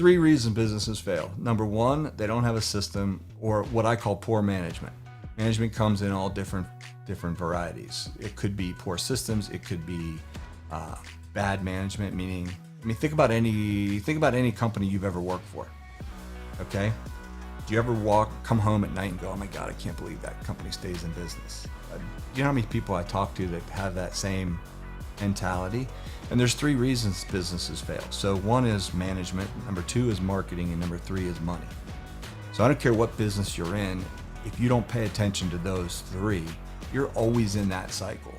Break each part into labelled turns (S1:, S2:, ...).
S1: three reasons businesses fail. Number one, they don't have a system, or what I call poor management. Management comes in all different varieties. It could be poor systems. It could be bad management, meaning, think about any company you've ever worked for. Okay, do you ever come home at night and go, "Oh my God, I can't believe that company stays in business"? You know how many people I talk to that have that same mentality? And there's three reasons businesses fail. So one is management, number two is marketing, and number three is money. So I don't care what business you're in, if you don't pay attention to those three, you're always in that cycle.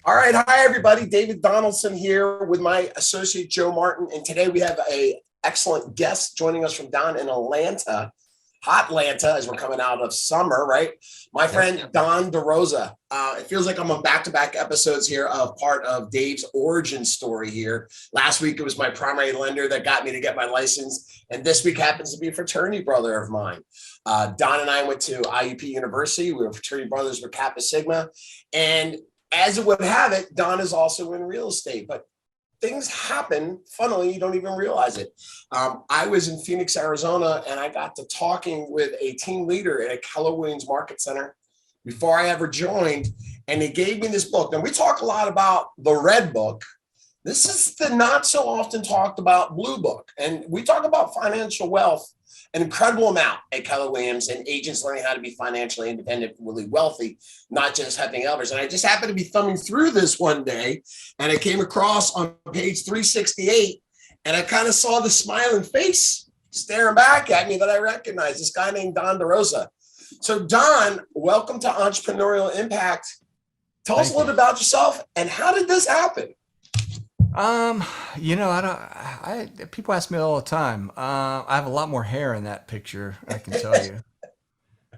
S2: All right. Hi, everybody. David Donaldson here with my associate, Joe Martin. And today we have an excellent guest joining us from down in Atlanta, hot Atlanta, as we're coming out of summer, right? My friend, Don DeRosa. It feels like I'm on back-to-back episodes here of part of Dave's origin story here. Last week, it was my primary lender that got me to get my license. And this week happens to be a fraternity brother of mine. Don and I went to IUP University. We were fraternity brothers with Kappa Sigma. And as it would have it, Don is also in real estate, but things happen, funnily, you don't even realize it. I was in Phoenix, Arizona, and I got to talking with a team leader at a Keller Williams Market Center before I ever joined, and they gave me this book. Now, we talk a lot about the red book. This is the not so often talked about blue book, and we talk about financial wealth an incredible amount at Keller Williams and agents learning how to be financially independent, really wealthy, not just helping others. And I just happened to be thumbing through this one day, and I came across on page 368, and I kind of saw the smiling face staring back at me that I recognized, this guy named Don DeRosa. So Don, welcome to Entrepreneurial Impact. Tell us a little bit about yourself, and how did this happen?
S1: People ask me all the time. I have a lot more hair in that picture, I can tell you.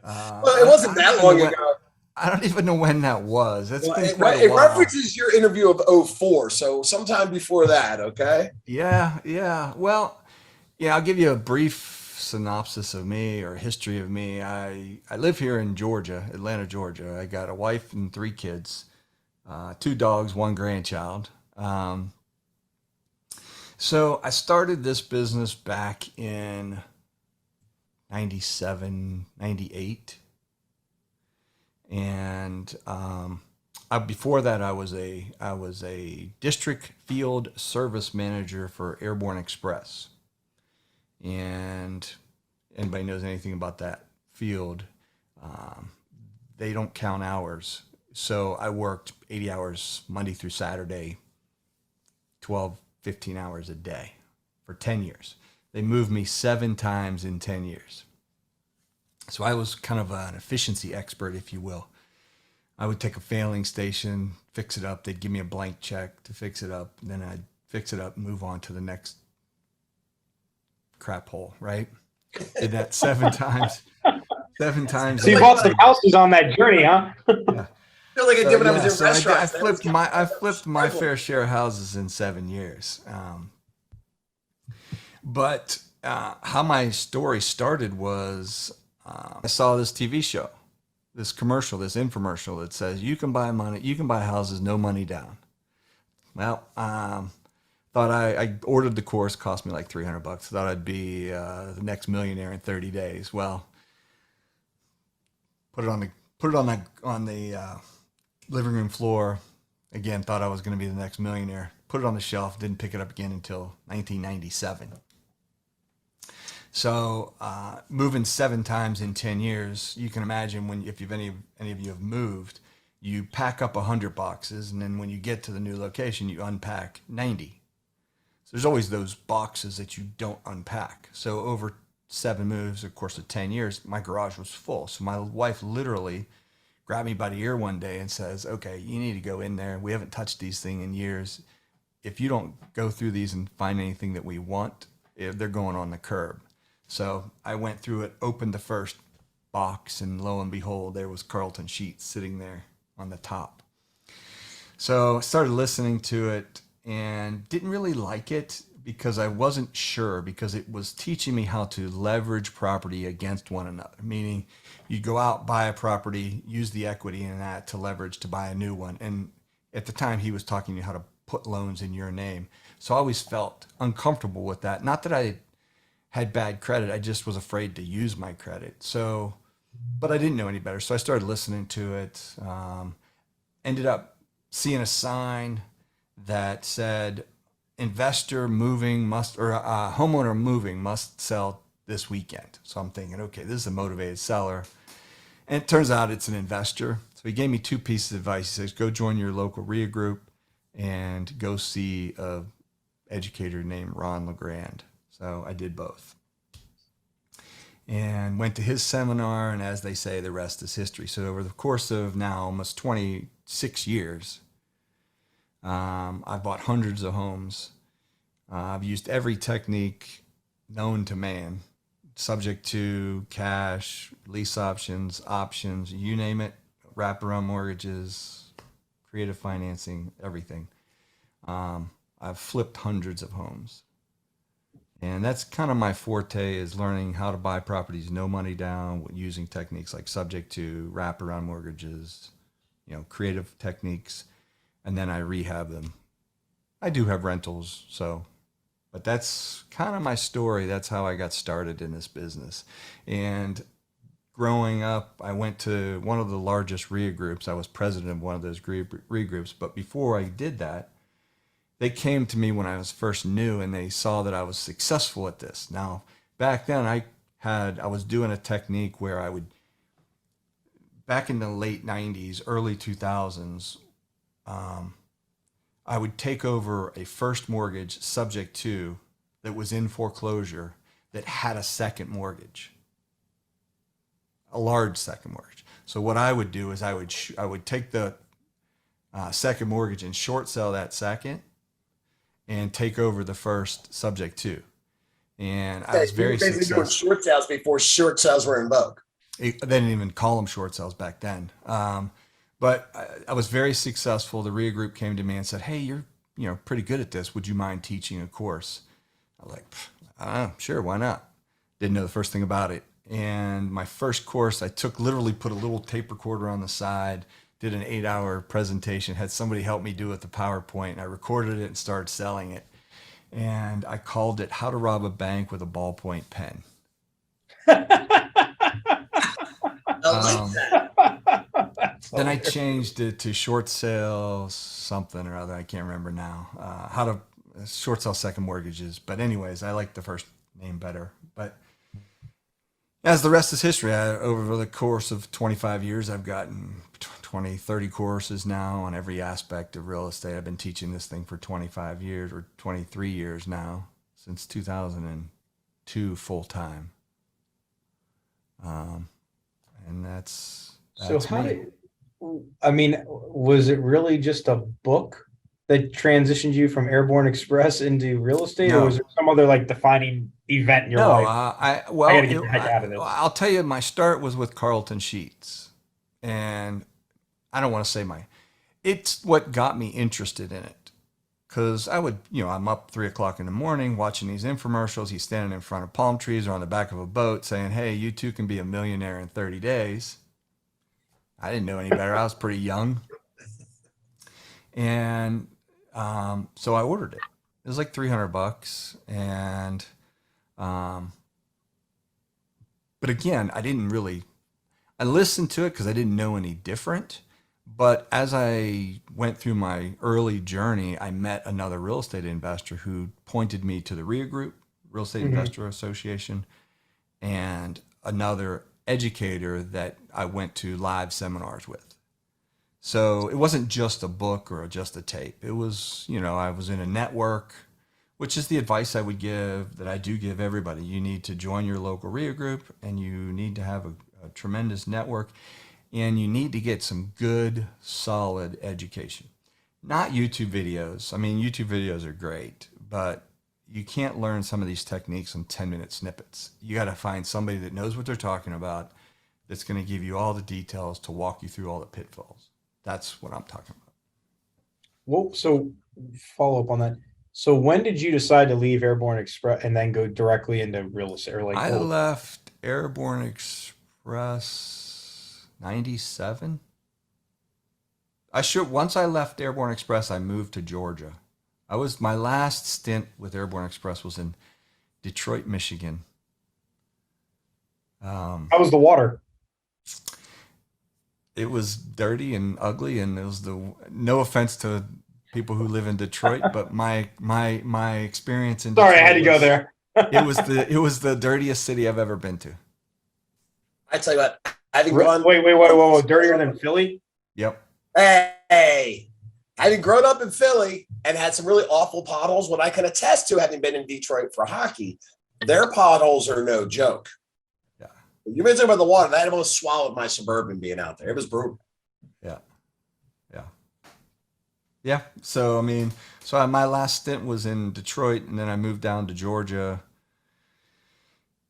S2: Well, it wasn't that long ago.
S1: I don't even know when that was. It's been
S2: It
S1: quite a while.
S2: references your interview of 04, so sometime before that, okay?
S1: Yeah. Well, I'll give you a brief synopsis of me or history of me. I live here in Georgia, Atlanta, Georgia. I got a wife and three kids, 2 dogs, 1 grandchild. So I started this business back in 97, 98. And before that, I was a district field service manager for Airborne Express. And anybody knows anything about that field, they don't count hours. So I worked 80 hours Monday through Saturday, 15 hours a day for 10 years. They moved me 7 times in 10 years. So I was kind of an efficiency expert, if you will. I would take a failing station, fix it up. They'd give me a blank check to fix it up. And then I'd fix it up and move on to the next crap hole, right? Did that 7 times. 7 times.
S3: So you bought some houses on that journey, huh?
S2: Yeah. I feel like I did when I was in restaurants.
S1: I flipped my fair share of houses in 7 years. But how my story started was I saw this TV show, this infomercial that says you can buy houses, no money down. Well, thought I ordered the course, cost me like $300. Thought I'd be the next millionaire in 30 days. Well, put it on the living room floor. Again, thought I was going to be the next millionaire. Put it on the shelf. Didn't pick it up again until 1997. So moving 7 times in 10 years, you can imagine if any of you have moved, you pack up 100 boxes, and then when you get to the new location, you unpack 90. So there's always those boxes that you don't unpack. So over 7 moves, of course, of 10 years, my garage was full. So my wife literally grabbed me by the ear one day and says, "Okay, you need to go in there. We haven't touched these things in years. If you don't go through these and find anything that we want, they're going on the curb." So I went through it, opened the first box, and lo and behold, there was Carlton Sheets sitting there on the top. So I started listening to it and didn't really like it, because I wasn't sure, because it was teaching me how to leverage property against one another, meaning you go out, buy a property, use the equity in that to leverage to buy a new one. And at the time he was talking to you how to put loans in your name. So I always felt uncomfortable with that. Not that I had bad credit, I just was afraid to use my credit. So, but I didn't know any better. So I started listening to it. Ended up seeing a sign that said investor moving must, or homeowner moving must sell this weekend. So I'm thinking, okay, this is a motivated seller. And it turns out it's an investor. So he gave me two pieces of advice. He says, go join your local RIA group and go see a educator named Ron LeGrand. So I did both and went to his seminar. And as they say, the rest is history. So over the course of now almost 26 years, I've bought hundreds of homes. I've used every technique known to man, subject to cash, lease options, you name it, wraparound mortgages, creative financing, everything. I've flipped hundreds of homes. And that's kind of my forte, is learning how to buy properties, no money down, using techniques like subject to, wraparound mortgages, creative techniques, and then I rehab them. I do have rentals, but that's kind of my story. That's how I got started in this business. And growing up, I went to one of the largest RIA groups. I was president of one of those RIA groups. But before I did that, they came to me when I was first new, and they saw that I was successful at this. Now, back then I was doing a technique where I would, back in the late 90s, early 2000s, I would take over a first mortgage subject to that was in foreclosure that had a second mortgage, a large second mortgage. So what I would do is I would take the second mortgage and short sell that second and take over the first subject to. And I was very successful.
S2: Doing short sales before short sales were in vogue.
S1: They didn't even call them short sales back then. But I was very successful. The RIA group came to me and said, hey, you're pretty good at this. Would you mind teaching a course? I was like, sure, why not? Didn't know the first thing about it. And my first course, I literally put a little tape recorder on the side, did an 8-hour presentation, had somebody help me do it with the PowerPoint, and I recorded it and started selling it. And I called it How to Rob a Bank with a Ballpoint Pen. Then I changed it to short sale something or other. I can't remember now. How to short sell second mortgages. But anyways, I like the first name better. But as the rest is history, over the course of 25 years, I've gotten 20, 30 courses now on every aspect of real estate. I've been teaching this thing for 25 years or 23 years now, since 2002 full time. And that's
S3: so how
S1: me.
S3: Was it really just a book that transitioned you from Airborne Express into real estate,
S1: No.
S3: or was there some other defining event in your
S1: No,
S3: life?
S1: I
S3: gotta get the heck out of this.
S1: I'll tell you, my start was with Carlton Sheets, and I don't want to say it's what got me interested in it. Cause I'm up 3 o'clock in the morning watching these infomercials. He's standing in front of palm trees or on the back of a boat saying, hey, you too can be a millionaire in 30 days. I didn't know any better. I was pretty young. And so I ordered it. It was like $300. And, but again, I listened to it because I didn't know any different. But as I went through my early journey, I met another real estate investor who pointed me to the RIA Group, Real Estate Investor Association, and another educator that I went to live seminars with. So it wasn't just a book or just a tape. It was, I was in a network, which is the advice I would give, that I do give everybody. You need to join your local RIA group, and you need to have a tremendous network, and you need to get some good, solid education. Not YouTube videos. I mean, YouTube videos are great, but you can't learn some of these techniques in 10-minute snippets. You got to find somebody that knows what they're talking about, that's going to give you all the details to walk you through all the pitfalls. That's what I'm talking about.
S3: Well, so follow up on that. So when did you decide to leave Airborne Express and then go directly into real estate or like
S1: I
S3: whole?
S1: left Airborne Express 97. Once I left Airborne Express, I moved to Georgia. My last stint with Airborne Express was in Detroit, Michigan.
S3: How was the water?
S1: It was dirty and ugly, and it was no offense to people who live in Detroit, but my experience in
S3: Sorry, I had
S1: Detroit
S3: to go
S1: was
S3: there.
S1: it was the dirtiest city I've ever been to.
S2: I tell you what, having gone.
S3: Wait. Dirtier than Philly?
S1: Yep.
S2: Hey, having grown up in Philly and had some really awful potholes, what I can attest to, having been in Detroit for hockey, their potholes are no joke.
S1: Yeah.
S2: You've been talking about the water. That almost swallowed my Suburban being out there. It was brutal.
S1: Yeah. Yeah. Yeah. So, my last stint was in Detroit, and then I moved down to Georgia.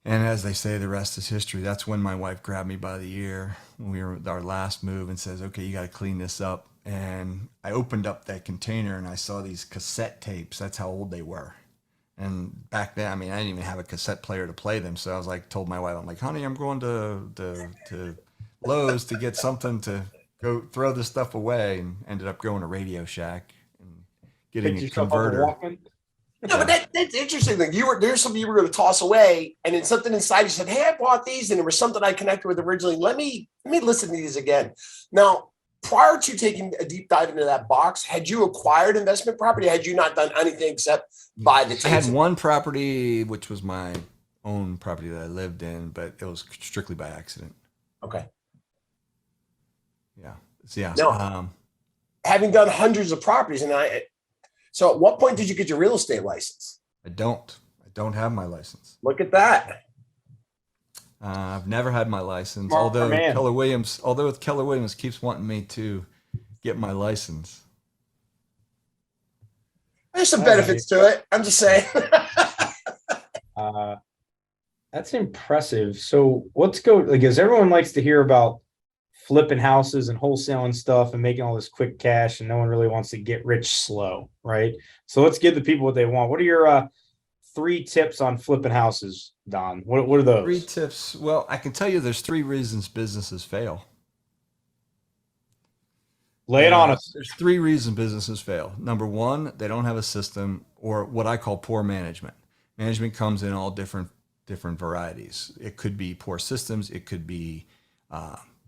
S1: And as they say, the rest is history. That's when my wife grabbed me by the ear when we were at our last move and says, okay, you got to clean this up. And I opened up that container and I saw these cassette tapes. That's how old they were. And back then, I didn't even have a cassette player to play them. So I was like, told my wife, I'm like, honey, I'm going to Lowe's to get something to go throw this stuff away. And ended up going to Radio Shack and getting
S3: Picked
S1: a
S3: yourself up a
S1: converter.
S3: Walkman?
S2: No, but that's interesting. Like there's something you were going to toss away, and then something inside you said, "Hey, I bought these, and there was something I connected with originally. Let me listen to these again." Now, prior to taking a deep dive into that box, had you acquired investment property? Had you not done anything except buy the tapes?
S1: I had one property, which was my own property that I lived in, but it was strictly by accident.
S2: Okay.
S1: Yeah. So, yeah.
S2: Now, having done hundreds of properties, so at what point did you get your real estate license?
S1: I don't have my license.
S2: Look at that.
S1: I've never had my license,
S3: Smart
S1: although
S3: man.
S1: Keller Williams keeps wanting me to get my license.
S2: There's some benefits to it. I'm just saying.
S3: That's impressive. So let's go, because everyone likes to hear about flipping houses and wholesaling stuff and making all this quick cash, and no one really wants to get rich slow, right? So let's give the people what they want. What are your 3 tips on flipping houses, Don? What are those?
S1: 3 tips. Well, I can tell you there's 3 reasons businesses fail.
S3: Lay it on us.
S1: There's 3 reasons businesses fail. Number 1, they don't have a system, or what I call poor management. Management comes in all different varieties. It could be poor systems. It could be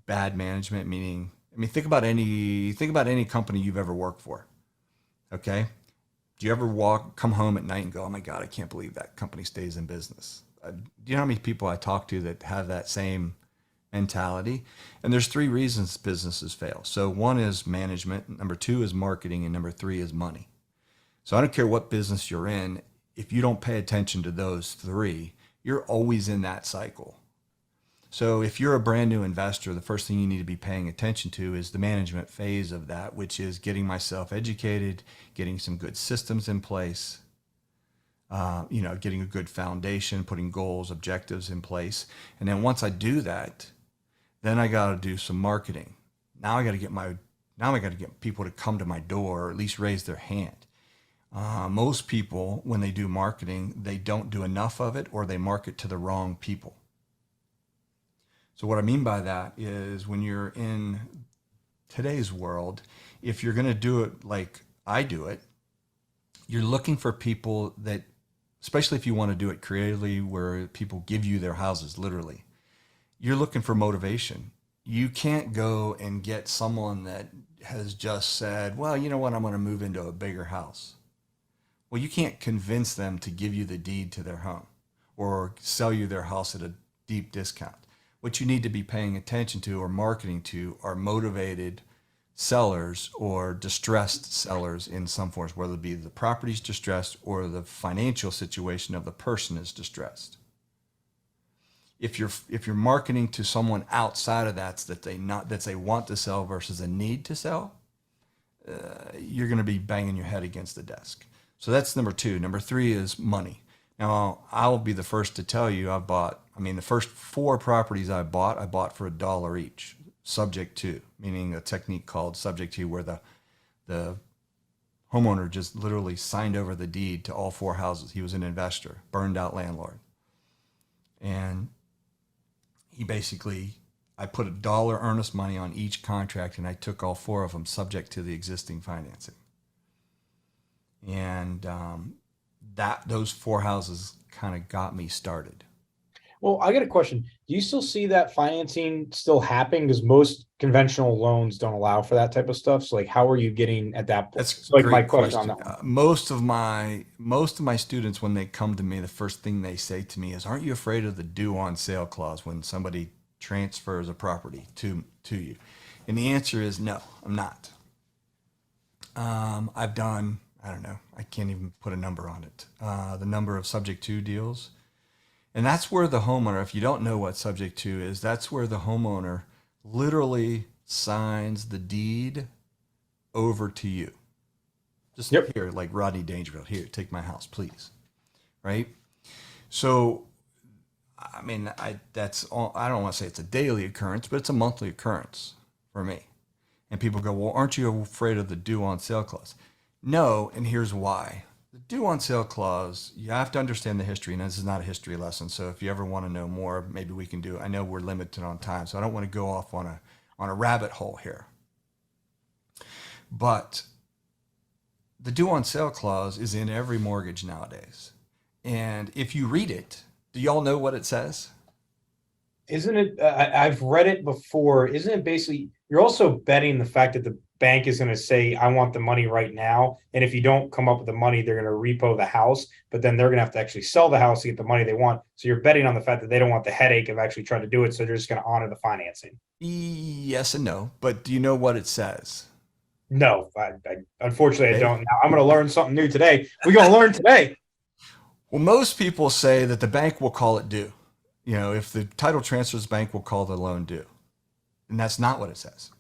S1: bad management, meaning, think about any company you've ever worked for. Okay. Do you ever come home at night and go, oh my God, I can't believe that company stays in business? Do you know how many people I talk to that have that same mentality? And there's 3 reasons businesses fail. So 1 is management, number 2 is marketing, and number 3 is money. So I don't care what business you're in, if you don't pay attention to those 3, you're always in that cycle. So if you're a brand new investor, the first thing you need to be paying attention to is the management phase of that, which is getting myself educated, getting some good systems in place, getting a good foundation, putting goals, objectives in place. And then once I do that, then I got to do some marketing. Now I got to get people to come to my door, or at least raise their hand. Most people, when they do marketing, they don't do enough of it, or they market to the wrong people. So what I mean by that is, when you're in today's world, if you're going to do it like I do it, you're looking for people that, especially if you want to do it creatively, where people give you their houses, literally, you're looking for motivation. You can't go and get someone that has just said, well, you know what, I'm going to move into a bigger house. Well, you can't convince them to give you the deed to their home or sell you their house at a deep discount. What you need to be paying attention to or marketing to are motivated sellers or distressed sellers in some forms, whether it be the property's distressed or the financial situation of the person is distressed. If you're marketing to someone outside of that they want to sell versus a need to sell, you're going to be banging your head against the desk. So that's number 2. Number 3 is money. Now, I'll be the first to tell you, the first 4 properties I bought for $1 each, subject to, meaning a technique called subject to, where the homeowner just literally signed over the deed to all 4 houses. He was an investor, burned out landlord. And he basically, I put $1 earnest money on each contract, and I took all 4 of them subject to the existing financing. And those 4 houses kind of got me started.
S3: Well, I got a question. Do you still see that financing still happening? Because most conventional loans don't allow for that type of stuff. So like, how are you getting at that point?
S1: That's
S3: So, like
S1: great
S3: my question
S1: question.
S3: on that one.
S1: Most of my students, when they come to me, the first thing they say to me is, "Aren't you afraid of the due on sale clause when somebody transfers a property to you?" And the answer is no, I'm not. I've done, I don't know, I can't even put a number on it. The number of subject to deals. And that's where the homeowner, if you don't know what subject to is, that's where the homeowner literally signs the deed over to you. Just here, like Rodney Dangerfield, here, take my house, please. Right? So, I mean, I don't want to say it's a daily occurrence, but it's a monthly occurrence for me. And people go, well, aren't you afraid of the due on sale clause? No, and here's why. The due on sale clause, you have to understand the history, and this is not a history lesson. So if you ever want to know more, maybe we can do it. I know we're limited on time, so I don't want to go off on a rabbit hole here. But the due on sale clause is in every mortgage nowadays. And if you read it, do y'all know what it says?
S3: Isn't it? I've read it before. Isn't it basically, you're also betting the fact that the bank is going to say, I want the money right now. And if you don't come up with the money, they're going to repo the house, but then they're going to have to actually sell the house to get the money they want. So you're betting on the fact that they don't want the headache of actually trying to do it. So they're just going to honor the financing.
S1: Yes and no. But do you know what it says?
S3: No, I unfortunately, I don't. Now I'm going to learn something new today. We're going to learn today.
S1: Well, most people say that the bank will call it due. You know, if the title transfers, the bank will call the loan due. And that's not what it says.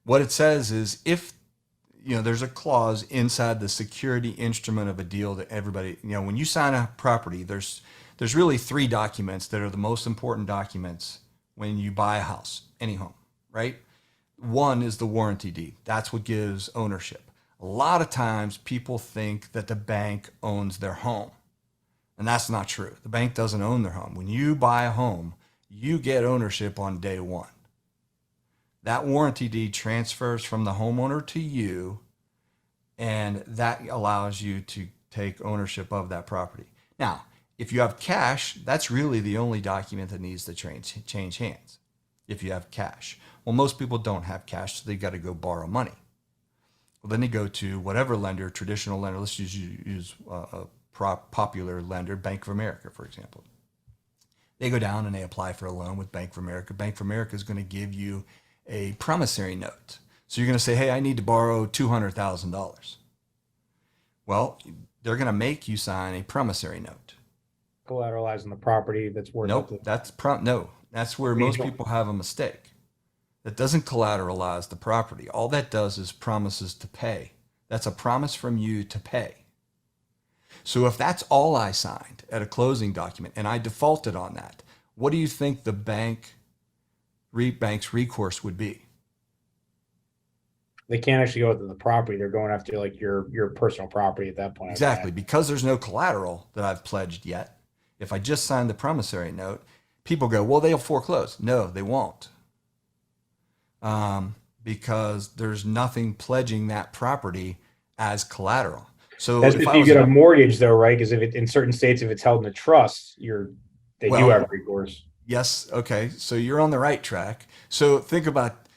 S1: What it says is if, you know, there's a clause inside the security instrument of a deal that everybody, you know, when you sign a property, there's really 3 documents that are the most important documents when you buy a house, any home, right? One is the warranty deed. That's what gives ownership. A lot of times people think that the bank owns their home. And that's not true. The bank doesn't own their home. When you buy a home, you get ownership on day one. That warranty deed transfers from the homeowner to you, and that allows you to take ownership of that property. Now, if you have cash, that's really the only document that needs to change hands. If you have cash. Well, most people don't have cash, so they got to go borrow money. Well, then they go to whatever lender, traditional lender. Let's use a popular lender, Bank of America, for example. They go down and they apply for a loan with Bank of America. Bank of America is going to give you a promissory note. So you're going to say, hey, I need to borrow $200,000. Well, they're going to make you sign a promissory note.
S3: Collateralizing the property that's worth.
S1: Nope, that's where most people have a mistake. That doesn't collateralize the property. All that does is promises to pay. That's a promise from you to pay. So if that's all I signed at a closing document and I defaulted on that, what do you think the bank's recourse would be?
S3: They can't actually go to the property. They're going after like your personal property at that point.
S1: Exactly. Because there's no collateral that I've pledged yet. If I just signed the promissory note, people go, well, they'll foreclose. No, they won't. Because there's nothing pledging that property as collateral. So
S3: that's if you get a mortgage, though, right? Because if it, in certain states, if it's held in a trust, they do have recourse.
S1: Yes. Okay. So you're on the right track. So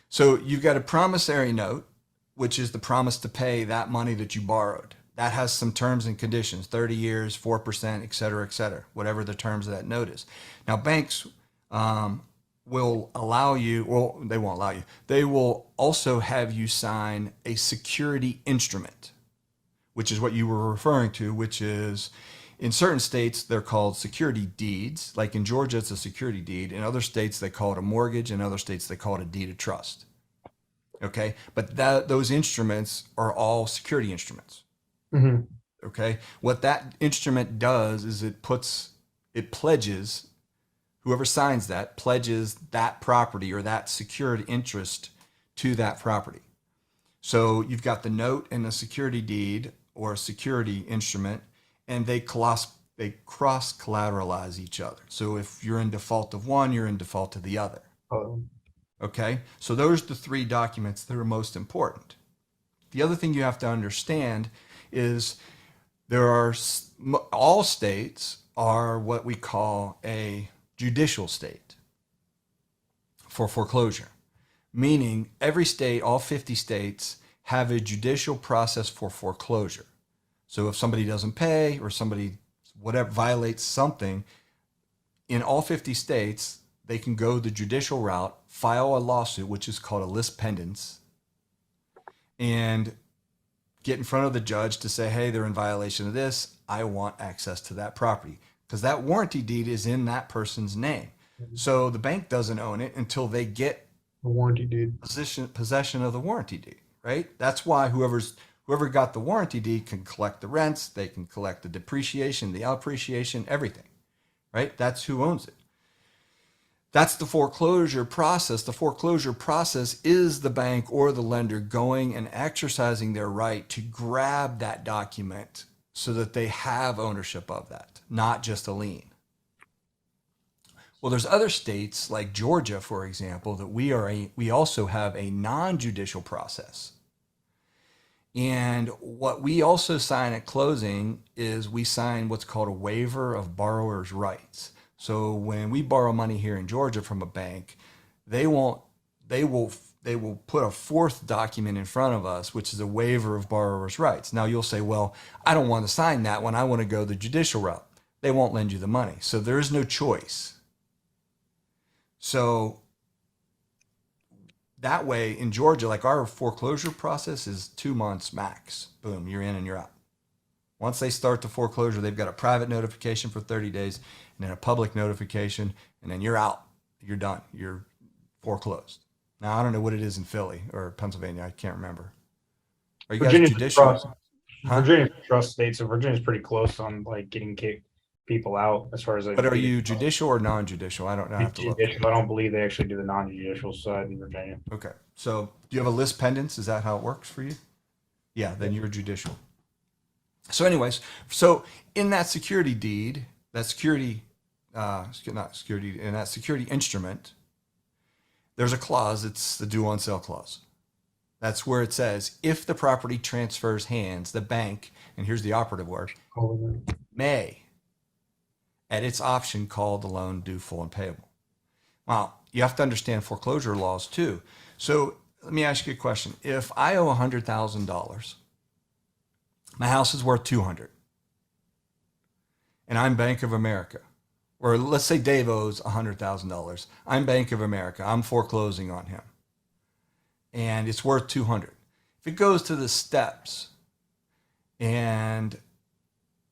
S1: so you've got a promissory note, which is the promise to pay that money that you borrowed. That has some terms and conditions, 30 years, 4%, et cetera, whatever the terms of that note is. Now, banks will allow you, well, they won't allow you. They will also have you sign a security instrument, which is what you were referring to, which is in certain states, they're called security deeds. Like in Georgia, it's a security deed. In other states, they call it a mortgage. In other states, they call it a deed of trust. Okay. But those instruments are all security instruments.
S3: Mm-hmm.
S1: Okay. What that instrument does is it pledges, whoever signs that pledges that property or that secured interest to that property. So you've got the note and a security deed or a security instrument, and they cross collateralize each other. So if you're in default of one, you're in default of the other.
S3: Oh,
S1: Okay. So those are the three documents that are most important. The other thing you have to understand is all states are what we call a judicial state for foreclosure, meaning every state, all 50 states, have a judicial process for foreclosure. So if somebody doesn't pay or somebody whatever violates something, in all 50 states, they can go the judicial route, file a lawsuit, which is called a lis pendens, and get in front of the judge to say, hey, they're in violation of this. I want access to that property, because that warranty deed is in that person's name. So the bank doesn't own it until they get
S3: the warranty deed.
S1: possession of the warranty deed, right? That's why whoever got the warranty deed can collect the rents, they can collect the depreciation, the appreciation, everything, right? That's who owns it. That's the foreclosure process. The foreclosure process is the bank or the lender going and exercising their right to grab that document so that they have ownership of that, not just a lien. Well, there's other states like Georgia, for example, that we also have a non-judicial process. And what we also sign at closing is we sign what's called a waiver of borrower's rights. So when we borrow money here in Georgia from a bank, they will put a fourth document in front of us, which is a waiver of borrower's rights. Now you'll say, well, I don't want to sign that one. I want to go the judicial route. They won't lend you the money. So there is no choice. So that way in Georgia, like our foreclosure process is 2 months max. Boom, you're in and you're out. Once they start the foreclosure, they've got a private notification for 30 days and then a public notification, and then you're out. You're done. You're foreclosed. Now, I don't know what it is in Philly or Pennsylvania. I can't remember. Are you guys judicial?
S3: Virginia's a trust state, so Virginia's pretty close on like getting people out as far as like.
S1: But are you judicial or non-judicial? I don't know. I have to look.
S3: I don't believe they actually do the non-judicial side in Virginia.
S1: Okay. So do you have a lis pendens? Is that how it works for you? Yeah, then you're judicial. So anyways, so in that security deed, that security instrument, there's a clause. It's the due on sale clause. That's where it says, if the property transfers hands, the bank, and here's the operative word, may, at its option, call the loan due, full, and payable. Well, you have to understand foreclosure laws too. So let me ask you a question. If I owe $100,000, my house is worth $200,000, and I'm Bank of America, or let's say Dave owes $100,000. I'm Bank of America. I'm foreclosing on him, and it's worth $200,000. If it goes to the steps, and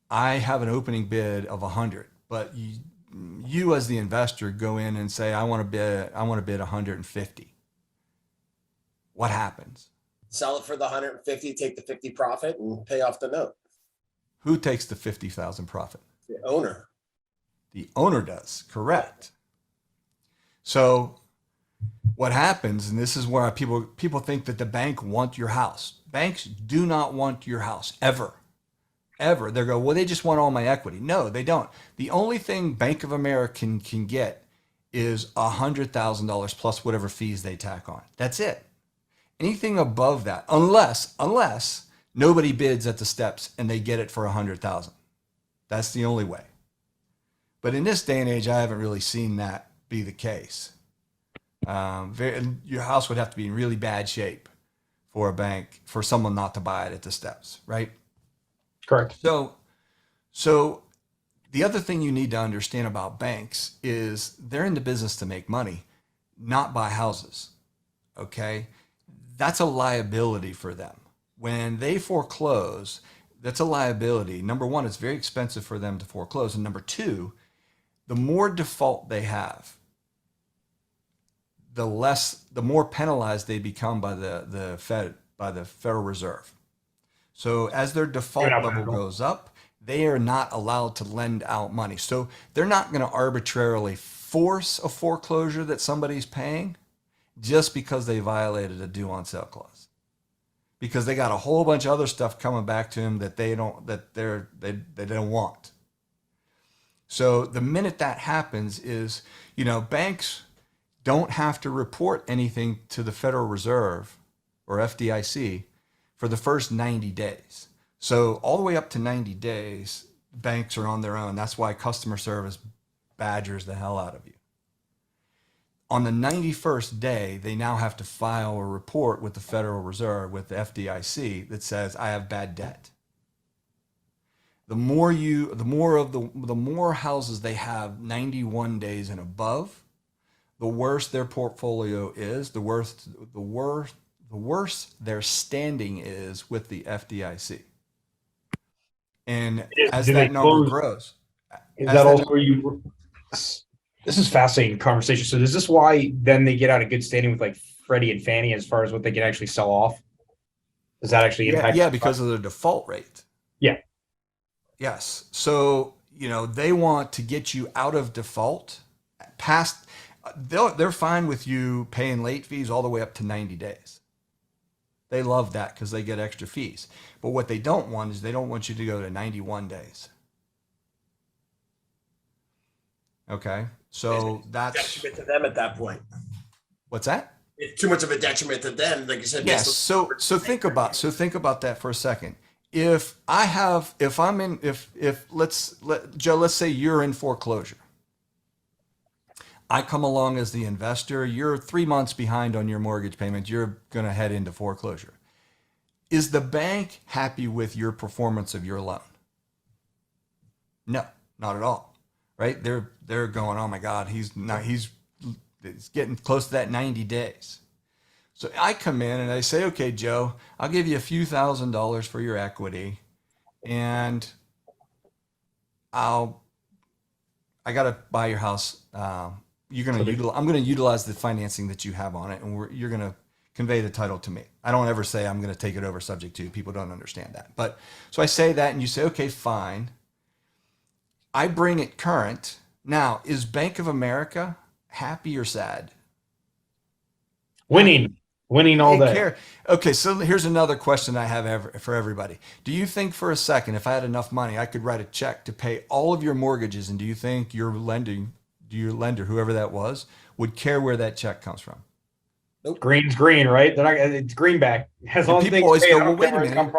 S1: I have an opening bid of $100,000, but you as the investor go in and say, I want to bid $150,000. What happens?
S2: Sell it for the 150, take the 50 profit, and pay off the note.
S1: Who takes the 50,000 profit?
S2: The owner.
S1: The owner does, correct. So what happens, and this is where people think that the bank want your house. Banks do not want your house, ever. Ever. They go, well, they just want all my equity. No, they don't. The only thing Bank of America can get is $100,000 plus whatever fees they tack on. That's it. Anything above that, unless nobody bids at the steps and they get it for $100,000. That's the only way. But in this day and age, I haven't really seen that be the case. Your house would have to be in really bad shape for a bank, for someone not to buy it at the steps, right?
S3: Correct.
S1: So the other thing you need to understand about banks is they're in the business to make money, not buy houses. Okay? That's a liability for them. When they foreclose, that's a liability. Number one, it's very expensive for them to foreclose. And number two, the more default they have, the more penalized they become by the Federal Reserve. So as their default level goes up, they are not allowed to lend out money. So they're not going to arbitrarily force a foreclosure that somebody's paying just because they violated a due on sale clause. because they got a whole bunch of other stuff coming back to them that they don't want. So the minute that happens is, banks don't have to report anything to the Federal Reserve or FDIC for the first 90 days. So all the way up to 90 days, banks are on their own. That's why customer service badgers the hell out of you. On the 91st day, they now have to file a report with the Federal Reserve, with the FDIC, that says, I have bad debt. The more houses they have 91 days and above, the worse their portfolio is, the worse their standing is with the FDIC. And as that number grows,
S3: is that also where you? This is fascinating conversation. So is this why then they get out of good standing with like Freddie and Fannie as far as what they can actually sell off? Does that actually impact?
S1: Yeah, because of the default rate.
S3: Yeah.
S1: Yes. So, they want to get you out of default past, they're fine with you paying late fees all the way up to 90 days. They love that because they get extra fees. But what they don't want is they don't want you to go to 91 days. Okay. So that's
S2: detriment to them at that point.
S1: What's that?
S2: It's too much of a detriment to them, like you said.
S1: Yes. So think about that for a second. Joe, let's say you're in foreclosure. I come along as the investor. You're 3 months behind on your mortgage payment. You're going to head into foreclosure. Is the bank happy with your performance of your loan? No, not at all. Right? They're going, oh my God, he's getting close to that 90 days. So I come in and I say, okay, Joe, I'll give you a few $1,000s for your equity, and I got to buy your house. I'm going to utilize the financing that you have on it, and you're going to convey the title to me. I don't ever say I'm going to take it over subject to. People don't understand that. But so I say that, and you say, okay, fine. I bring it current. Now, is Bank of America happy or sad?
S3: Winning all day.
S1: Care. Okay, so here's another question I have for everybody. Do you think for a second, if I had enough money, I could write a check to pay all of your mortgages, and do you think your lender, whoever that was, would care where that check comes from?
S3: Nope. Green's green, right? They're not. It's greenback.
S1: People always go, well, wait a minute.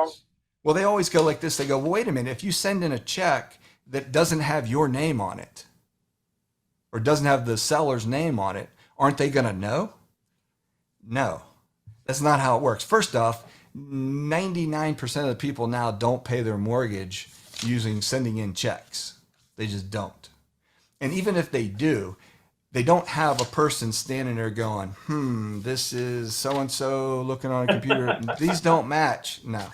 S1: Well, they always go like this. They go, well, wait a minute. If you send in a check that doesn't have your name on it, or doesn't have the seller's name on it, aren't they going to know? No, that's not how it works. First off, 99% of the people now don't pay their mortgage sending in checks. They just don't. And even if they do, they don't have a person standing there going, this is so-and-so looking on a computer. These don't match. No.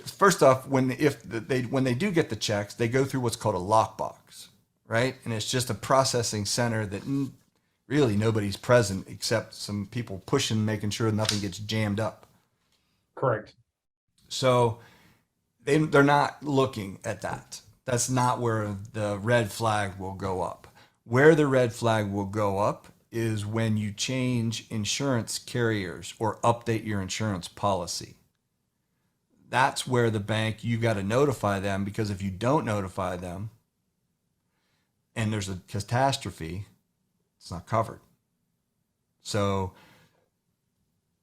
S1: First off, when they do get the checks, they go through what's called a lockbox, right? And it's just a processing center that really nobody's present except some people pushing, making sure nothing gets jammed up.
S3: Correct.
S1: So they're not looking at that. That's not where the red flag will go up. Where the red flag will go up is when you change insurance carriers or update your insurance policy. That's where the bank, you got to notify them, because if you don't notify them and there's a catastrophe, it's not covered. So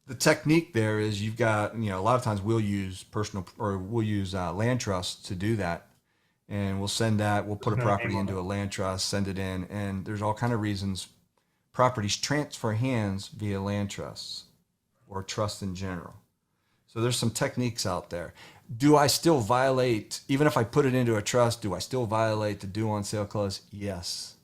S1: the technique there is you've got, a lot of times we'll use land trusts to do that. And we'll put a property into a land trust, send it in, and there's all kind of reasons properties transfer hands via land trusts or trust in general. So there's some techniques out there. Do I still violate, even if I put it into a trust, do I still violate the due on sale clause? Yes.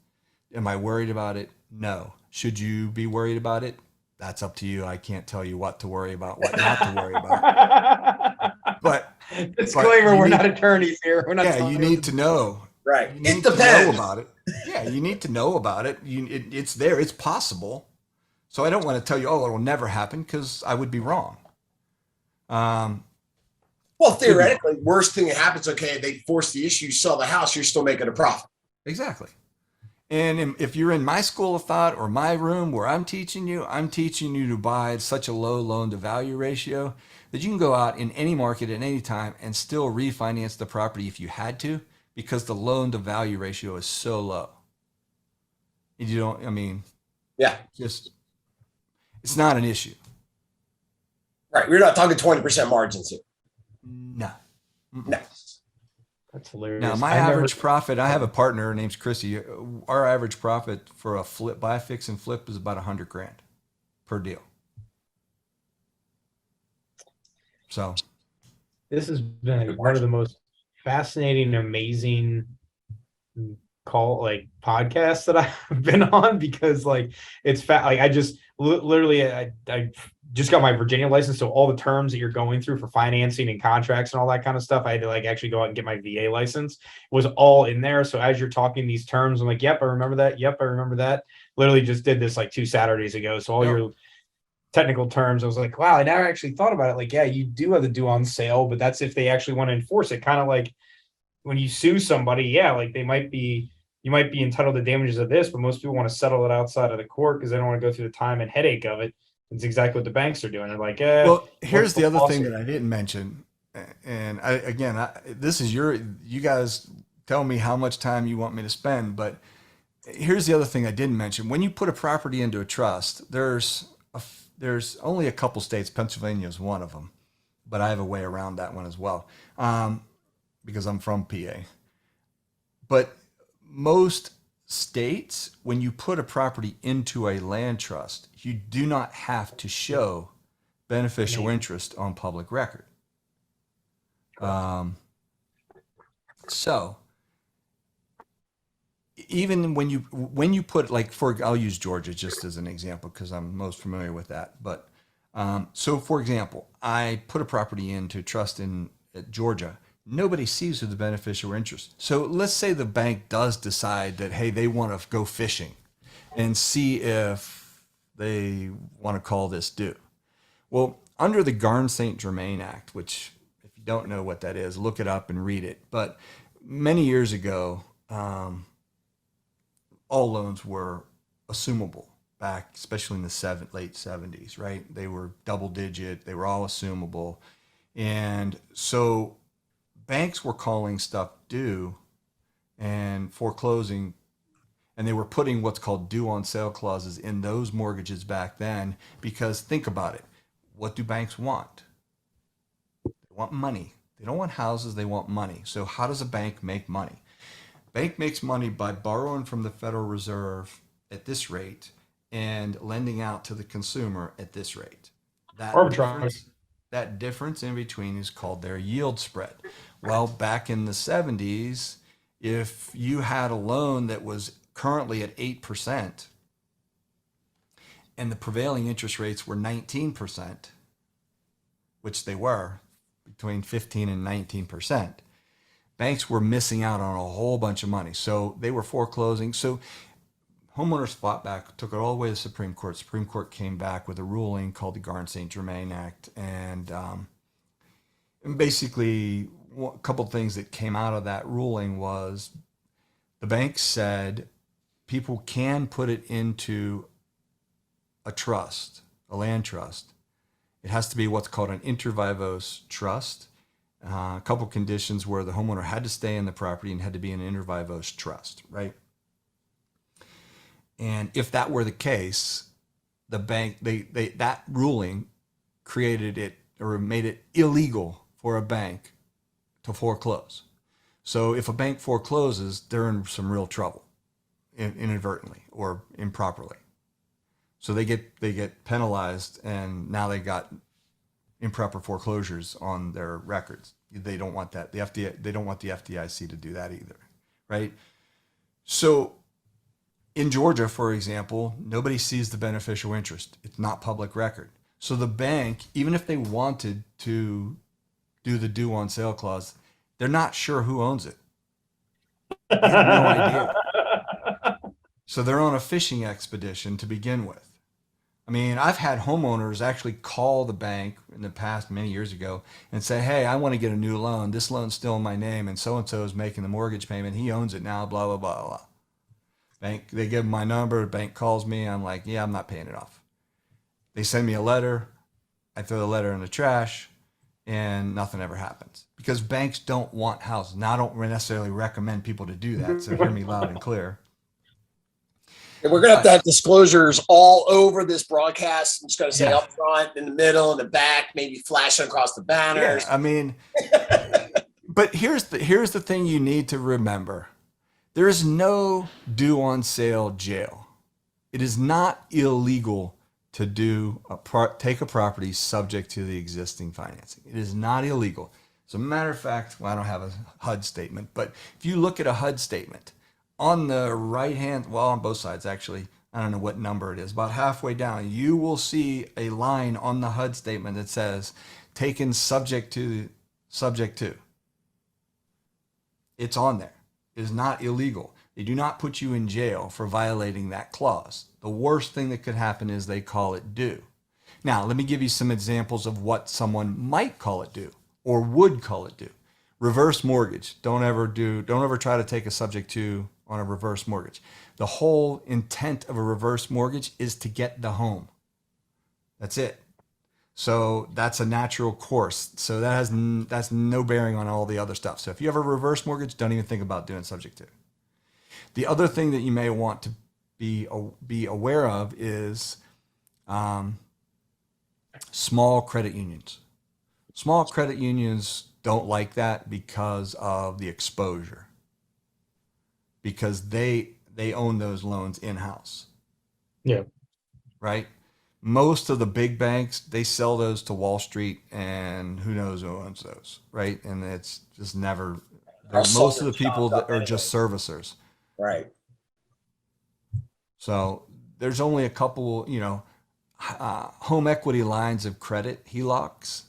S1: Am I worried about it? No. Should you be worried about it? That's up to you. I can't tell you what to worry about, what not to worry about. But
S3: disclaimer, we're not attorneys here. We're not.
S1: Yeah, you need to know.
S2: Right.
S1: It depends. Know about it. Yeah, you need to know about it. It's there. It's possible. So I don't want to tell you, it'll never happen, because I would be wrong.
S2: Well, theoretically, worst thing that happens, okay, they force the issue, sell the house, you're still making a profit.
S1: Exactly. if you're in my school of thought or my room where I'm teaching you to buy at such a low loan to value ratio that you can go out in any market at any time and still refinance the property if you had to, because the loan to value ratio is so low. You don't, I mean,
S2: Yeah.
S1: just, it's not an issue.
S2: Right. We're not talking 20% margins here.
S1: No.
S2: No.
S3: That's hilarious.
S1: Now, my average profit, I have a partner, her name's Chrissy. Our average profit for a flip, buy, fix, and flip is about $100,000 per deal. So
S3: This has been one of the most fascinating, amazing podcasts that I've been on, because like it's like I just literally I just got my Virginia license, so all the terms that you're going through for financing and contracts and all that kind of stuff, I had to like actually go out and get my VA license, was all in there. So as you're talking these terms, I'm like, yep, I remember that. Yep, I remember that. Literally just did this like 2 Saturdays ago. So all your technical terms, I was like, wow, I never actually thought about it. Like, yeah, you do have the due on sale, but that's if they actually want to enforce it. Kind of like when you sue somebody, yeah, like you might be entitled to damages of this, but most people want to settle it outside of the court because they don't want to go through the time and headache of it. It's exactly what the banks are doing. They're like,
S1: well, here's the other thing that I didn't mention. And this is you guys tell me how much time you want me to spend, but here's the other thing I didn't mention. When you put a property into a trust, there's only a couple states, Pennsylvania is one of them, but I have a way around that one as well, because I'm from PA. But most states, when you put a property into a land trust, you do not have to show beneficial interest on public record. So even when you put, like, I'll use Georgia just as an example because I'm most familiar with that. But so for example, I put a property into trust in Georgia. Nobody sees who the beneficial interest. So let's say the bank does decide that, hey, they want to go fishing and see if they want to call this due. Well, under the Garn-St. Germain Act, which if you don't know what that is, look it up and read it. But many years ago, all loans were assumable back, especially in the late 70s, right? They were double digit. They were all assumable. And so banks were calling stuff due and foreclosing, and they were putting what's called due on sale clauses in those mortgages back then, because think about it. What do banks want? They want money. They don't want houses. They want money. So how does a bank make money? Bank makes money by borrowing from the Federal Reserve at this rate and lending out to the consumer at this rate. That difference in between is called their yield spread. Well, back in the 70s, if you had a loan that was currently at 8% and the prevailing interest rates were 19%, which they were between 15 and 19%, banks were missing out on a whole bunch of money. So they were foreclosing. So homeowners fought back, took it all the way to the Supreme Court. Supreme Court came back with a ruling called the Garn-St. Germain Act. And basically, a couple of things that came out of that ruling was the bank said people can put it into a trust, a land trust. It has to be what's called an inter vivos trust. A couple conditions where the homeowner had to stay in the property and had to be an inter vivos trust, right? And if that were the case, the bank, that ruling created it, or made it illegal for a bank to foreclose. So if a bank forecloses, they're in some real trouble, inadvertently or improperly. So they get penalized, and now they got improper foreclosures on their records. They don't want that. They don't want the FDIC to do that either, right? So in Georgia, for example, nobody sees the beneficial interest. It's not public record. So the bank, even if they wanted to do the due on sale clause, they're not sure who owns it. They have no idea. So they're on a fishing expedition to begin with. I mean, I've had homeowners actually call the bank in the past, many years ago, and say, hey, I want to get a new loan. This loan's still in my name, and so is making the mortgage payment. He owns it now, blah, blah, blah, blah. Bank, they give them my number, bank calls me, I'm like, yeah, I'm not paying it off. They send me a letter, I throw the letter in the trash, and nothing ever happens. Because banks don't want houses. Now, I don't necessarily recommend people to do that, so hear me loud and clear.
S2: And we're going to have disclosures all over this broadcast. I'm just going to say up front, in the middle, in the back, maybe flashing across the banners.
S1: Yeah, I mean, but here's the thing you need to remember. There is no due on sale jail. It is not illegal to take a property subject to the existing financing. It is not illegal. As a matter of fact, well, I don't have a HUD statement, but if you look at a HUD statement, on the right hand, well, on both sides actually, I don't know what number it is, about halfway down, you will see a line on the HUD statement that says, taken subject to. It's on there. It is not illegal. They do not put you in jail for violating that clause. The worst thing that could happen is they call it due. Now, let me give you some examples of what someone might call it due or would call it due. Reverse mortgage. Don't ever try to take a subject to on a reverse mortgage. The whole intent of a reverse mortgage is to get the home. That's it. So that's a natural course. So that's no bearing on all the other stuff. So if you have a reverse mortgage, don't even think about doing subject to. The other thing that you may want to be aware of is small credit unions. Small credit unions don't like that because of the exposure. Because they own those loans in-house.
S3: Yeah.
S1: Right? Most of the big banks, they sell those to Wall Street, and who knows who owns those, right? And it's just never, most of the people that are just servicers.
S2: Right.
S1: So there's only a couple, home equity lines of credit, HELOCs.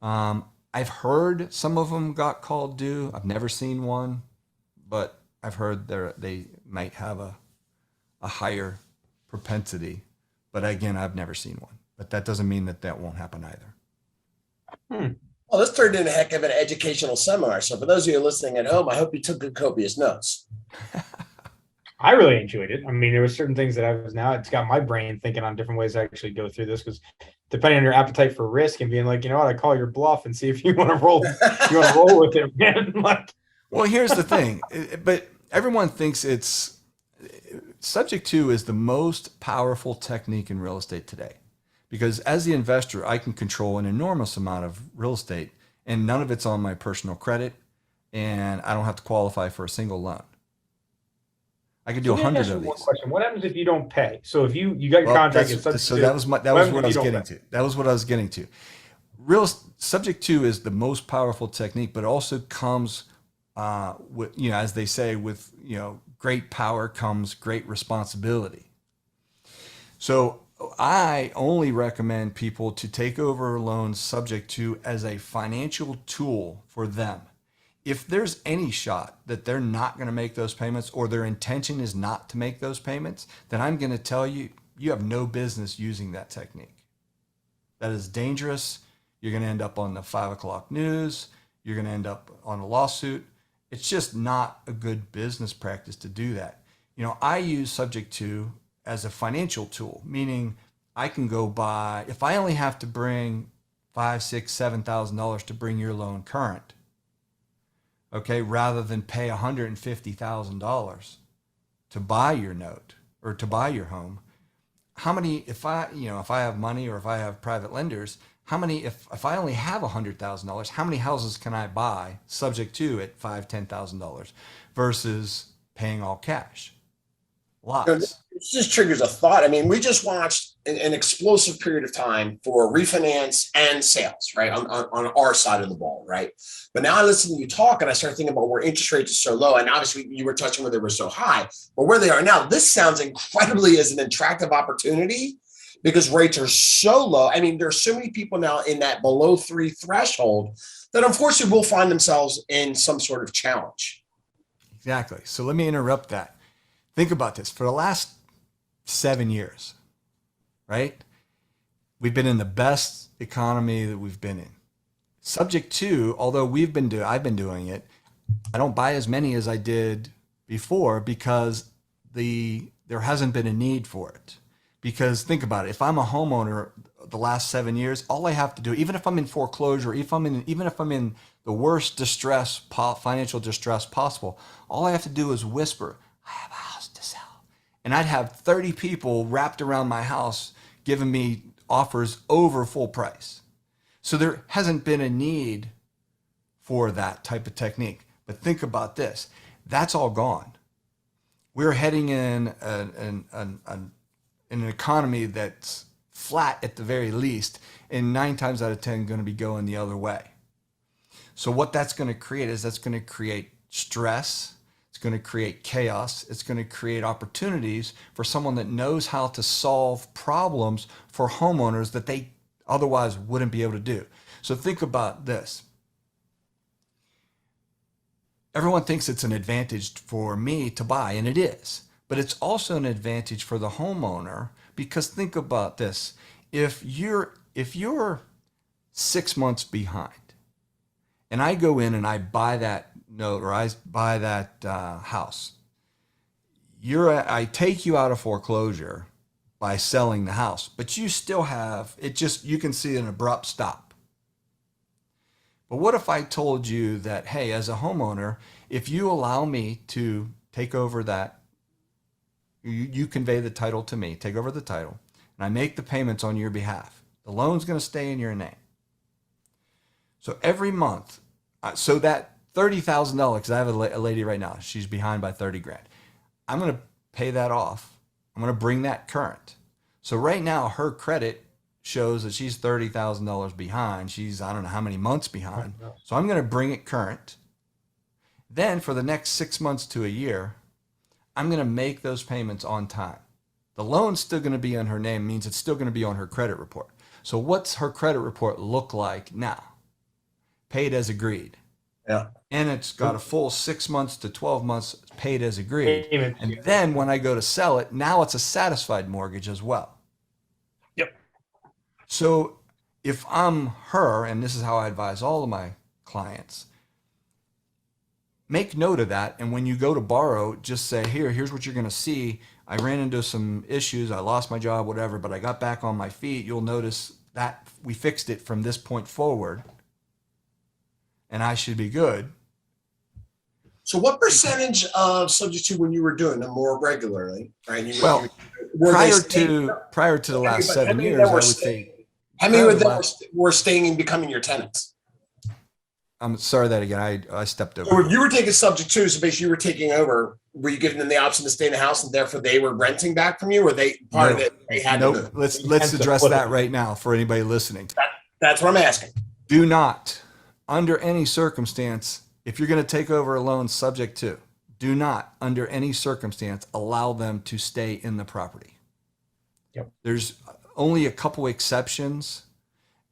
S1: I've heard some of them got called due. I've never seen one, but I've heard they might have a higher propensity. But again, I've never seen one. But that doesn't mean that won't happen either.
S2: Well, this turned into a heck of an educational seminar. So for those of you listening at home, I hope you took good copious notes.
S3: I really enjoyed it. I mean, there were certain things that it's got my brain thinking on different ways to actually go through this, because depending on your appetite for risk and being like, you know what, I call your bluff and see if you want to roll with it, man.
S1: Well, here's the thing, but everyone thinks subject to is the most powerful technique in real estate today, because as the investor, I can control an enormous amount of real estate, and none of it's on my personal credit, and I don't have to qualify for a single loan. I could do 100 of these.
S3: Question. What happens if you don't pay? So if you got your contract,
S1: that was what I was getting to. That was what I was getting to. Subject to is the most powerful technique, but also comes with, as they say, with great power comes great responsibility. So I only recommend people to take over loans subject to as a financial tool for them. If there's any shot that they're not going to make those payments, or their intention is not to make those payments, then I'm going to tell you, you have no business using that technique. That is dangerous. You're going to end up on the 5 o'clock news. You're going to end up on a lawsuit. It's just not a good business practice to do that. I use subject to as a financial tool, meaning I can go buy, if I only have to bring $5,000, $6,000, $7,000 to bring your loan current, okay, rather than pay $150,000 to buy your note or to buy your home. How many, if I have money, or if I have private lenders, if I only have $100,000, how many houses can I buy subject to at $5,000, $10,000 versus paying all cash? Lots.
S2: It just triggers a thought. I mean, we just watched an explosive period of time for refinance and sales, right? On our side of the ball, right? But now I listen to you talk and I start thinking about where interest rates are so low. And obviously you were touching where they were so high, but where they are now, this sounds incredibly as an attractive opportunity because rates are so low. I mean, there's so many people now in that below 3 threshold that unfortunately will find themselves in some sort of challenge.
S1: Exactly. So let me interrupt that. Think about this. For the last 7 years, right? We've been in the best economy that we've been in. Subject to, although I've been doing it, I don't buy as many as I did before because there hasn't been a need for it. Because think about it, if I'm a homeowner the last 7 years, all I have to do, even if I'm in foreclosure, even if I'm in the worst distress, financial distress possible, all I have to do is whisper, I have a house to sell. And I'd have 30 people wrapped around my house giving me offers over full price. So there hasn't been a need for that type of technique. But think about this, that's all gone. We're heading in an economy that's flat at the very least, and 9 times out of 10 going to be going the other way. So what that's going to create is that's going to create stress. It's going to create chaos. It's going to create opportunities for someone that knows how to solve problems for homeowners that they otherwise wouldn't be able to do. So think about this. Everyone thinks it's an advantage for me to buy, and it is. But it's also an advantage for the homeowner, because think about this. If you're 6 months behind and I go in and I buy that note, or I buy that house, I take you out of foreclosure by selling the house, but you still have, you can see an abrupt stop. But what if I told you that, hey, as a homeowner, if you allow me to take over that, you convey the title to me, take over the title, and I make the payments on your behalf, the loan's going to stay in your name. So every month, so that $30,000, because I have a lady right now, she's behind by 30 grand. I'm going to pay that off. I'm going to bring that current. So right now, her credit shows that she's $30,000 behind. She's, I don't know how many months behind. So I'm going to bring it current. Then for the next 6 months to a year, I'm going to make those payments on time. The loan's still going to be in her name, means it's still going to be on her credit report. So what's her credit report look like now? Paid as agreed.
S2: Yeah.
S1: And it's got a full 6 months to 12 months paid as agreed.
S3: Payments.
S1: And then when I go to sell it, now it's a satisfied mortgage as well.
S3: Yep.
S1: So if I'm her, and this is how I advise all of my clients, make note of that. And when you go to borrow, just say, here's what you're going to see. I ran into some issues. I lost my job, whatever, but I got back on my feet. You'll notice that we fixed it from this point forward, and I should be good.
S2: So what percentage of subject to when you were doing them more regularly, right?
S1: Prior to the last 7 years, I would say.
S2: How many of them were staying and becoming your tenants?
S1: I'm sorry that again. I stepped over.
S2: So if you were taking subject to, so basically you were taking over, were you giving them the option to stay in the house and therefore they were renting back from you, or they part of it they had to move?
S1: Let's address that right now for anybody listening.
S2: That's what I'm asking.
S1: Do not, under any circumstance, if you're going to take over a loan subject to, do not, under any circumstance, allow them to stay in the property.
S3: Yep.
S1: There's only a couple exceptions,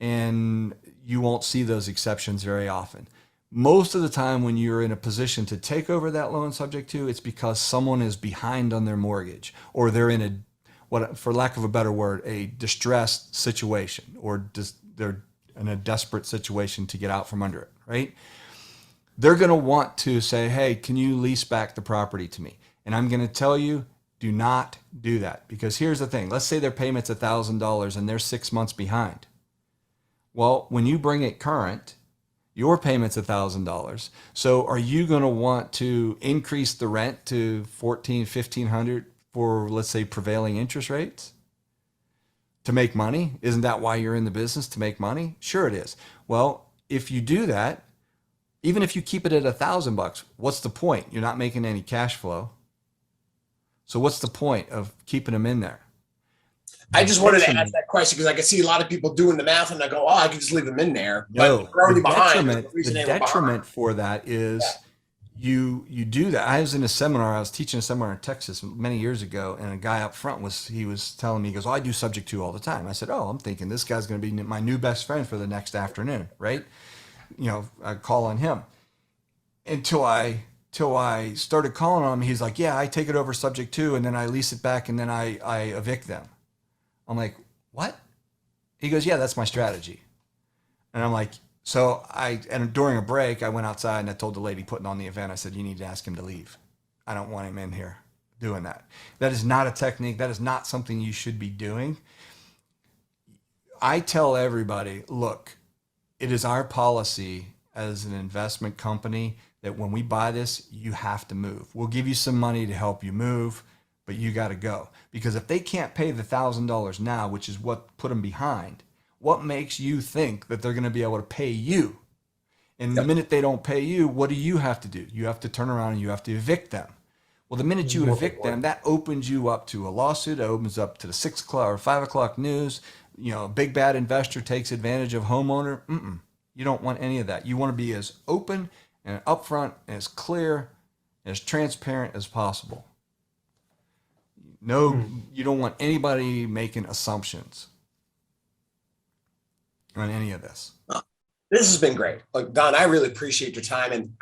S1: and you won't see those exceptions very often. Most of the time when you're in a position to take over that loan subject to, it's because someone is behind on their mortgage, or they're in for lack of a better word, a distressed situation, or they're in a desperate situation to get out from under it, right? They're going to want to say, hey, can you lease back the property to me? And I'm going to tell you, do not do that. Because here's the thing. Let's say their payment's $1,000 and they're 6 months behind. Well, when you bring it current, your payment's $1,000. So are you going to want to increase the rent to $1,400, $1,500 for, let's say, prevailing interest rates to make money? Isn't that why you're in the business, to make money? Sure it is. Well, if you do that, even if you keep it at $1,000, what's the point? You're not making any cash flow. So what's the point of keeping them in there?
S2: I just wanted to ask that question because I can see a lot of people doing the math and I go, I can just leave them in there.
S1: No,
S2: but they're already behind.
S1: The detriment for that is you do that. I was in a seminar, I was teaching a seminar in Texas many years ago, and a guy up front was telling me, he goes, I do subject to all the time. I said, I'm thinking this guy's going to be my new best friend for the next afternoon, right? I call on him until I started calling on him. He's like, yeah, I take it over subject to, and then I lease it back, and then I evict them. I'm like, what? He goes, yeah, that's my strategy. And I'm like, and during a break, I went outside and I told the lady putting on the event, I said, you need to ask him to leave. I don't want him in here. doing that. That is not a technique. That is not something you should be doing. I tell everybody, look, it is our policy as an investment company that when we buy this, you have to move. We'll give you some money to help you move, but you got to go. Because if they can't pay the $1,000 now, which is what put them behind, what makes you think that they're going to be able to pay you? And the minute they don't pay you, what do you have to do? You have to turn around and you have to evict them. Well, the minute you evict them, that opens you up to a lawsuit. It opens up to the 6 o'clock or 5 o'clock news. You know, a big bad investor takes advantage of homeowner. You don't want any of that. You want to be as open and upfront, and as clear, as transparent as possible. No, you don't want anybody making assumptions on any of this.
S2: This has been great. Look, Don, I really appreciate your time. And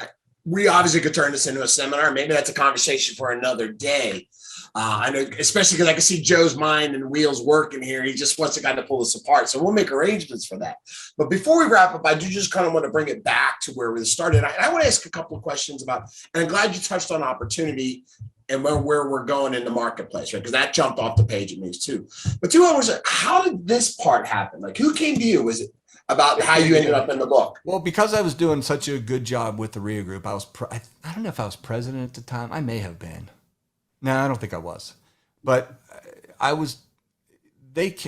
S2: we obviously could turn this into a seminar. Maybe that's a conversation for another day. I know, especially because I can see Joe's mind and wheels working here. He just wants to kind of pull this apart. So we'll make arrangements for that. But before we wrap up, I do just kind of want to bring it back to where we started. I want to ask a couple of questions about, and I'm glad you touched on opportunity and where we're going in the marketplace, right? Because that jumped off the page at me too. But how did this part happen? Like, who came to you? Was it about how you ended up in the book?
S1: Well, because I was doing such a good job with the RIA group, I don't know if I was president at the time. I may have been. No, I don't think I was. But I was,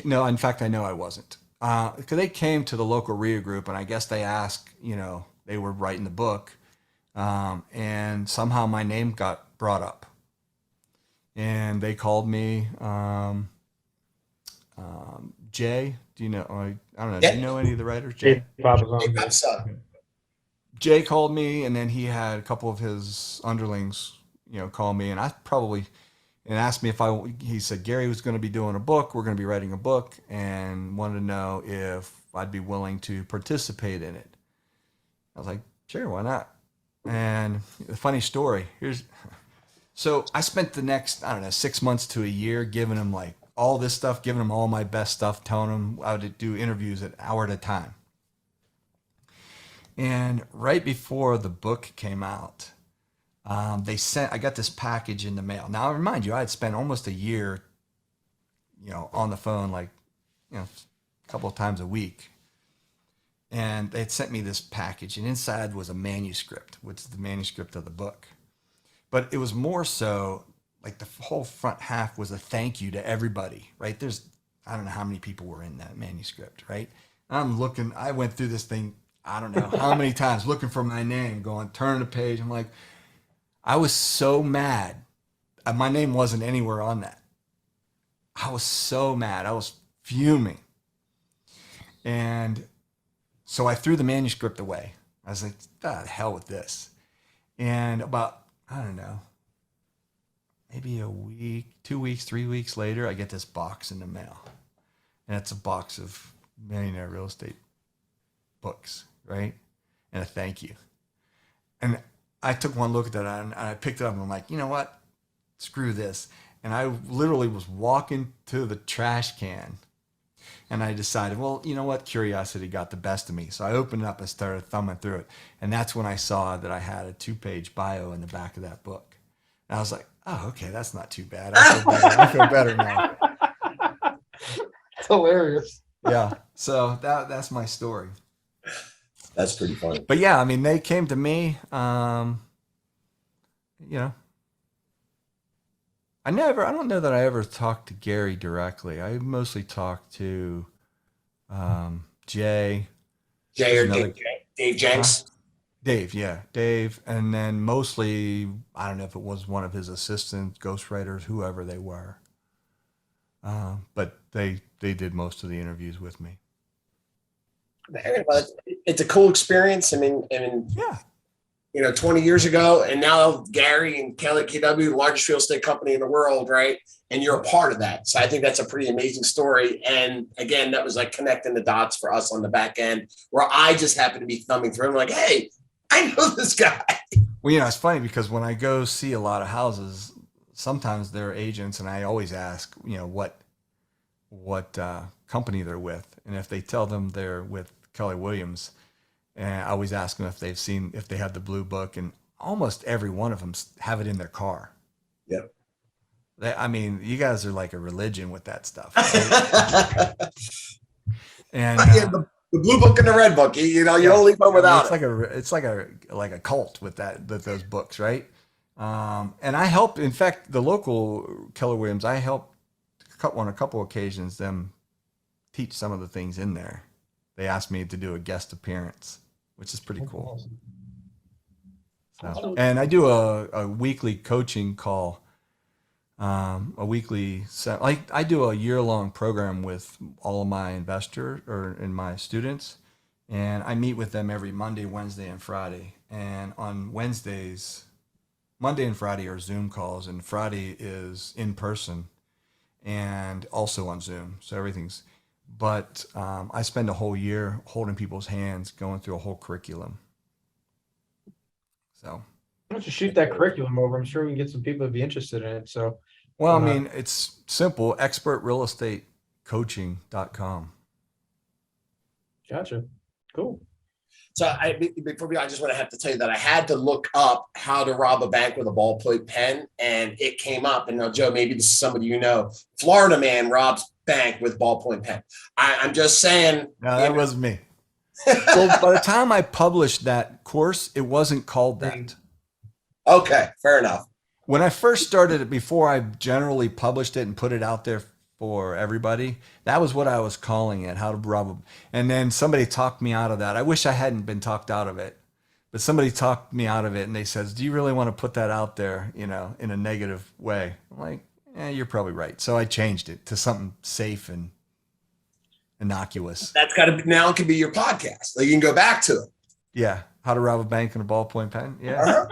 S1: no, in fact, I know I wasn't. Because they came to the local RIA group, and I guess they asked, they were writing the book, and somehow my name got brought up. And they called me, Jay. Do you know? I don't know.
S2: Yeah.
S1: Do you know any of the writers? Jay. Jay called me, and then he had a couple of his underlings, call me, and asked me he said Gary was going to be doing a book. We're going to be writing a book, and wanted to know if I'd be willing to participate in it. I was like, sure, why not? And the funny story so I spent the next, 6 months to a year giving him like all this stuff, giving him all my best stuff, telling him I would do interviews an hour at a time. And right before the book came out, I got this package in the mail. Now, I remind you, I had spent almost a year, on the phone, like, a couple of times a week. And they had sent me this package, and inside was a manuscript, which is the manuscript of the book. But it was more so, like, the whole front half was a thank you to everybody, right? I don't know how many people were in that manuscript, right? I went through this thing, I don't know how many times, looking for my name, turning the page. I'm like, I was so mad. My name wasn't anywhere on that. I was so mad. I was fuming. And so I threw the manuscript away. I was like, the hell with this. And about, I don't know, maybe a week, 2 weeks, 3 weeks later, I get this box in the mail. And it's a box of millionaire real estate books, right? And a thank you. And I took one look at that and I picked it up and I'm like, you know what? Screw this. And I literally was walking to the trash can and I decided, well, you know what? Curiosity got the best of me. So I opened it up and started thumbing through it. And that's when I saw that I had a 2-page bio in the back of that book. And I was like, oh, okay, that's not too bad. I feel better now.
S3: It's hilarious.
S1: Yeah. So that's my story.
S2: That's pretty funny.
S1: But yeah, I mean, they came to me, I don't know that I ever talked to Gary directly. I mostly talked to Jay.
S2: Jay or Dave Jenks?
S1: Dave, yeah. Dave. And then mostly, I don't know if it was one of his assistants, ghostwriters, whoever they were. But they did most of the interviews with me.
S2: It's a cool experience. I mean,
S1: yeah.
S2: 20 years ago, and now Gary and Kelly KW, the largest real estate company in the world, right? And you're a part of that. So I think that's a pretty amazing story. And again, that was like connecting the dots for us on the back end, where I just happened to be thumbing through. I'm like, hey, I know this guy.
S1: Well, it's funny because when I go see a lot of houses, sometimes they're agents, and I always ask, what company they're with, and if they tell them they're with Kelly Williams. And I always ask them if they have the blue book, and almost every one of them have it in their car.
S2: Yep.
S1: I mean, you guys are like a religion with that stuff. Right? And
S2: the blue book and the red book, you know, you don't leave home without it.
S1: It's like a cult with those books, right? And I help. In fact, the local Keller Williams, I helped on a couple occasions them teach some of the things in there. They asked me to do a guest appearance, which is pretty cool. So, and I do a weekly coaching call, I do a year-long program with all of my investors and my students, and I meet with them every Monday, Wednesday, and Friday. And on Wednesdays, Monday and Friday are Zoom calls, and Friday is in person and also on Zoom. So everything's, but I spend a whole year holding people's hands, going through a whole curriculum. So
S3: why don't you shoot that curriculum over? I'm sure we can get some people to be interested in it. So,
S1: well, I mean, it's simple, expertrealestatecoaching.com.
S3: Gotcha. Cool.
S2: So before I just want to have to tell you that I had to look up how to rob a bank with a ballpoint pen, and it came up. And now, Joe, maybe this is somebody you know. Florida man robs bank with ballpoint pen. I'm just saying.
S1: No, that wasn't me. Well, by the time I published that course, it wasn't called that.
S2: Okay, fair enough.
S1: When I first started it, before I generally published it and put it out there for everybody, that was what I was calling it, how to rob. And then somebody talked me out of that. I wish I hadn't been talked out of it, but somebody talked me out of it, and they says, do you really want to put that out there, you know, in a negative way? I'm like, you're probably right. So I changed it to something safe and innocuous.
S2: That's got to be, now it can be your podcast. Like, you can go back to it.
S1: Yeah. How to rob a bank in a ballpoint pen. Yeah.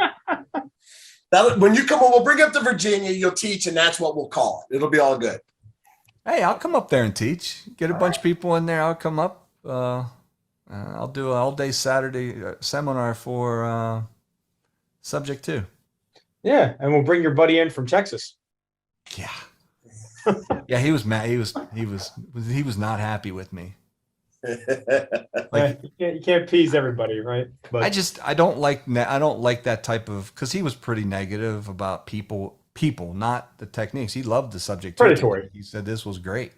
S2: When you come on, we'll bring up to Virginia, you'll teach, and that's what we'll call it. It'll be all good.
S1: Hey, I'll come up there and teach. Get a bunch of people in there. I'll come up. I'll do an all-day Saturday seminar for subject 2.
S3: Yeah, and we'll bring your buddy in from Texas.
S1: Yeah. Yeah, he was mad. He was not happy with me. Like,
S3: you can't please everybody, right? But
S1: I don't like that type of, because he was pretty negative about people, not the techniques. He loved the subject.
S3: Predatory.
S1: He said this was great.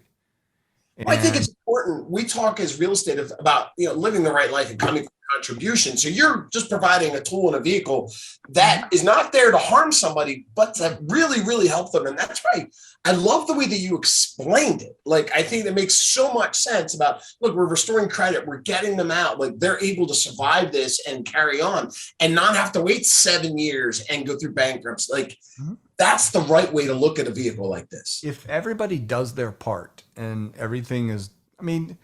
S2: Well, I think it's important. We talk as real estate about, you know, living the right life and coming from contribution. So you're just providing a tool and a vehicle that is not there to harm somebody, but to really, really help them. And that's right. I love the way that you explained it. Like, I think that makes so much sense about, look, we're restoring credit. We're getting them out. Like, they're able to survive this and carry on and not have to wait 7 years and go through bankruptcy. Like, that's the right way to look at a vehicle like this.
S1: If everybody does their part and everything is, I mean,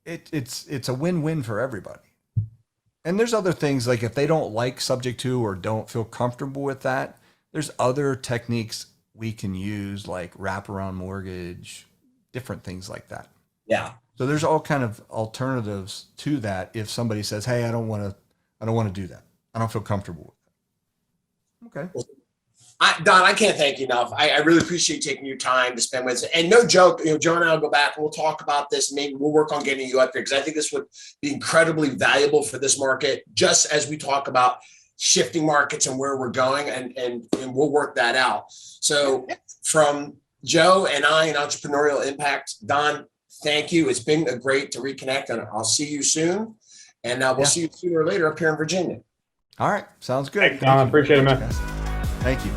S1: it's a win-win for everybody. And there's other things, like if they don't like subject to or don't feel comfortable with that, there's other techniques we can use, like wraparound mortgage, different things like that.
S2: Yeah.
S1: So there's all kind of alternatives to that. If somebody says, hey, I don't want to do that. I don't feel comfortable with it. Okay.
S2: Well, Don, I can't thank you enough. I really appreciate taking your time to spend with us. And no joke, you know, Joe and I will go back and we'll talk about this. Maybe we'll work on getting you up there, because I think this would be incredibly valuable for this market, just as we talk about shifting markets and where we're going, and we'll work that out. So from Joe and I and Entrepreneurial Impact, Don, thank you. It's been great to reconnect, and I'll see you soon. And we'll see you sooner or later up here in Virginia.
S1: All right. Sounds good.
S3: Thanks, Don. I appreciate it, man.
S1: Thank you.